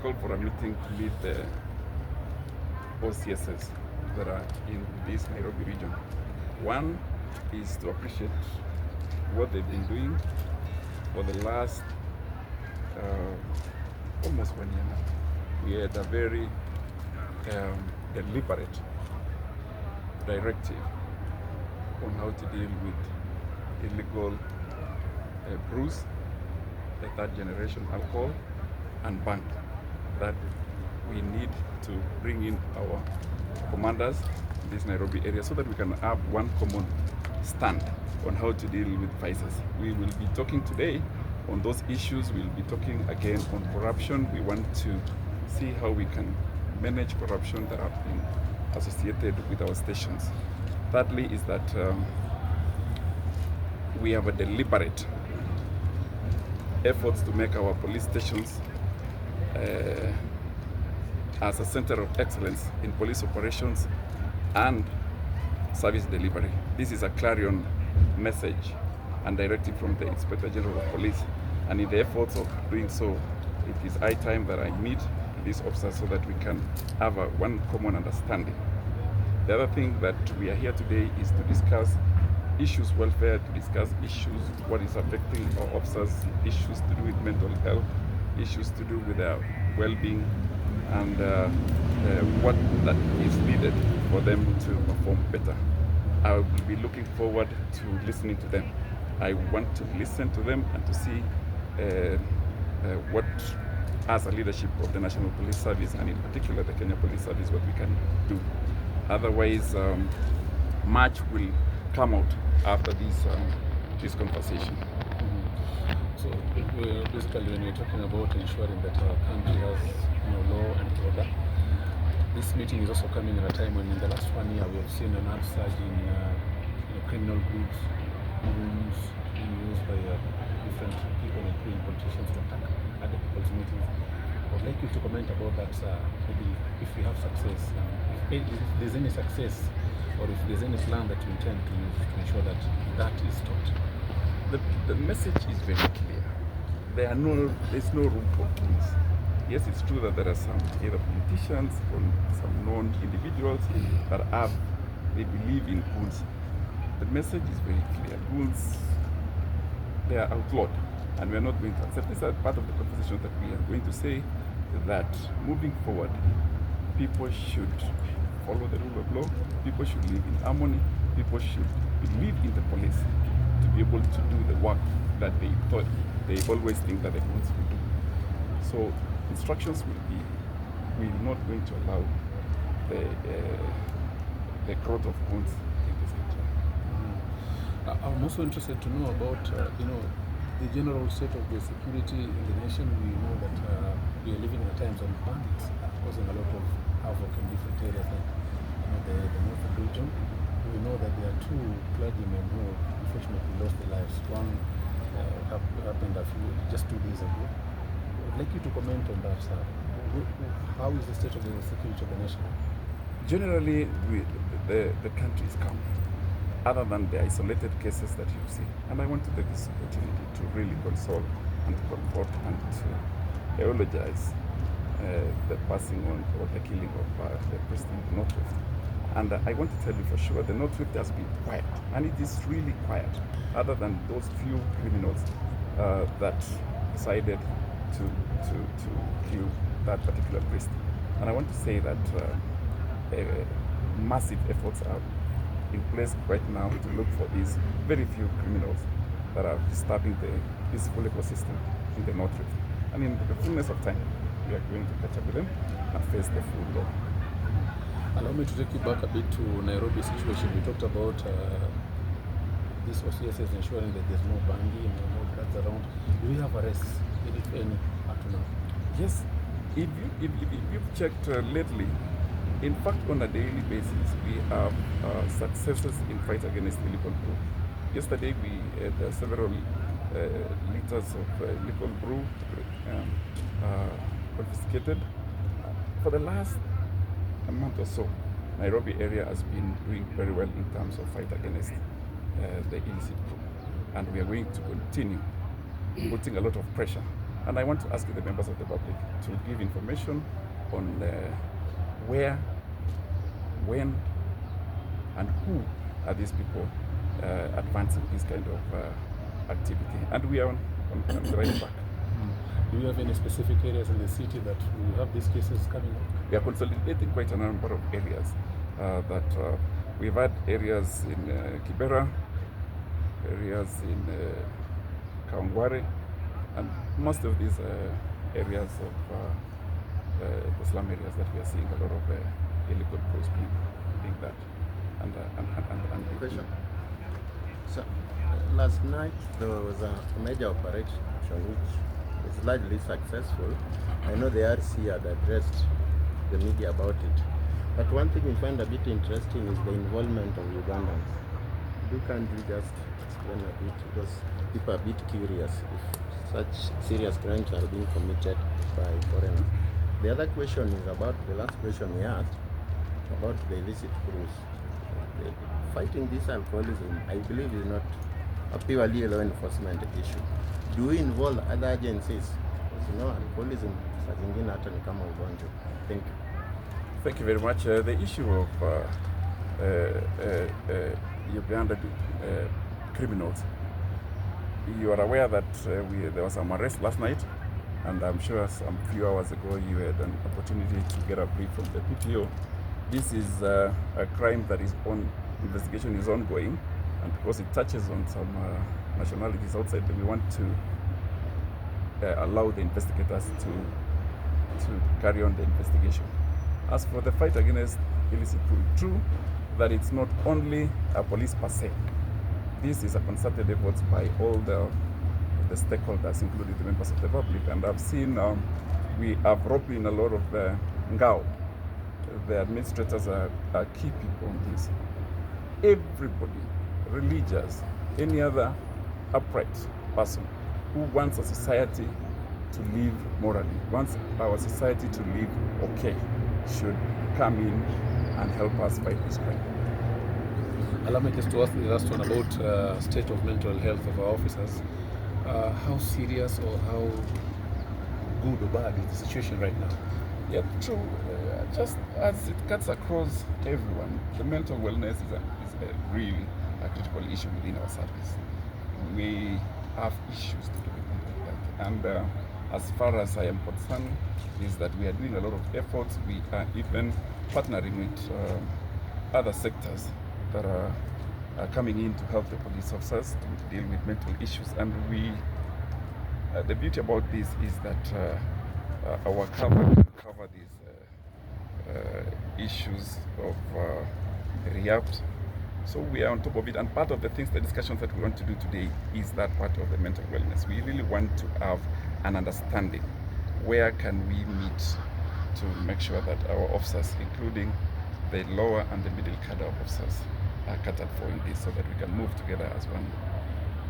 called for a meeting to meet the OCSs that are in this Nairobi region. One is to appreciate what they've been doing for the last almost 1 year now. We had a very deliberate directive on how to deal with illegal brews, the third generation alcohol, and bank, that we need to bring in our commanders in this Nairobi area so that we can have one common stand on how to deal with vices. We will be talking today on those issues. We'll be talking again on corruption. We want to see how we can manage corruption that have been associated with our stations. Thirdly is that we have a deliberate efforts to make our police stations as a center of excellence in police operations and service delivery. This is a clarion message and directive from the Inspector General of Police, and in the efforts of doing so, it is high time that I meet these officers so that we can have one common understanding. The other thing that we are here today is to discuss issues welfare, to discuss issues what is affecting our officers, issues to do with mental health, issues to do with their well-being, and what that is needed for them to perform better. I will be looking forward to listening to them. I want to listen to them and to see what, as a leadership of the National Police Service, and in particular the Kenya Police Service, what we can do. Otherwise, much will come out after this conversation. So basically, when you're talking about ensuring that our country has law and order, this meeting is also coming at a time when in the last 1 year we have seen an upsurge in criminal groups, rooms being used by different people, including politicians, to attack other people's meetings. I would like you to comment about that, maybe if we have success, if there's any success, or if there's any plan that you intend to use to ensure that that is stopped. The message is very clear. There's no room for goons. Yes, it's true that there are some either politicians or some known individuals that they believe in goons. The message is very clear. Goons, they are outlawed, and we are not going to accept. This is part of the conversation that we are going to say that moving forward, people should follow the rule of law, people should live in harmony, people should believe in the police to be able to do the work that they always think that the goons will do. So instructions we're not going to allow the growth of goons in this country. I'm also interested to know about the general state of the security in the nation. We know that we are living in times when bandits are causing a lot of havoc in different areas, like the northern region. We know that there are two clergymen who unfortunately lost their lives. One happened just 2 days ago. I would like you to comment on that, sir. How is the state of the security of the nation? Generally, the country is calm, other than the isolated cases that you've seen. And I want to take this opportunity to really console and to comfort and to eulogize the passing on or the killing of the President of North Rift. And I want to tell you for sure, the North Rift has been quiet, and it is really quiet, other than those few criminals that decided to kill that particular priest. And I want to say that massive efforts are in place right now to look for these very few criminals that are disturbing the peaceful ecosystem in the North Rift. And in the fullness of time, we are going to catch up with them and face the full law. Allow me to take you back a bit to Nairobi situation. We talked about this OCS is ensuring that there's no banging, no drugs around. Do we have arrests, if any, up to now? Yes. If you've checked lately, in fact, on a daily basis, we have successes in fight against illegal brew. Yesterday, we had several liters of illegal brew confiscated. For the last a month or so, Nairobi area has been doing very well in terms of fight against the illicit brew, and we are going to continue putting a lot of pressure And I want to ask the members of the public to give information on where, when, and who are these people advancing this kind of activity. And we are on the right track. Do you have any specific areas in the city that we have these cases coming up? We are consolidating quite a number of areas we've had areas in Kibera, areas in Kawangware, and most of these areas of the slum areas that we are seeing a lot of illegal posts being that. And question. So last night there was a major operation which was largely successful. I know the RC had addressed the media about it. But one thing we find a bit interesting is the involvement of Ugandans. Can't you just explain a bit? Because people are a bit curious if such serious crimes are being committed by foreigners. The other question is about the last question we had about the illicit cruise. Fighting this alcoholism, I believe, is not a purely law enforcement issue. Do we involve other agencies? Because alcoholism saa zingine hata ni kama ugonjwa. Thank you. Thank you very much. The issue of Uganda criminals, you are aware that there was some arrest last night, and I'm sure some few hours ago you had an opportunity to get a brief from the PTO. This is a crime that is investigation is ongoing, and because it touches on some nationalities outside, we want to allow the investigators to carry on the investigation. As for the fight against illicit cruise, true that it's not only a police per se. This is a concerted effort by all the stakeholders, including the members of the public. And I've seen we have roped in a lot of the ngao. The administrators are key people on this. Everybody, religious, any other upright person who wants a society to live morally, wants our society to live okay, should come in and help us fight this crime. Allow me just to ask the last one about state of mental health of our officers. How serious or how good or bad is the situation right now? Yeah, true. Just as it cuts across everyone, the mental wellness is a really a critical issue within our service. We have issues to do with mental health, and as far as I am concerned, is that we are doing a lot of efforts. We are even partnering with other sectors that are coming in to help the police officers to deal with mental issues. And we, the beauty about this is that our cover can cover these issues of rehab. So we are on top of it, and part of the things, the discussions that we want to do today is that part of the mental wellness. We really want to have an understanding. Where can we meet to make sure that our officers, including the lower and the middle cadre officers, are catered for in this, so that we can move together as one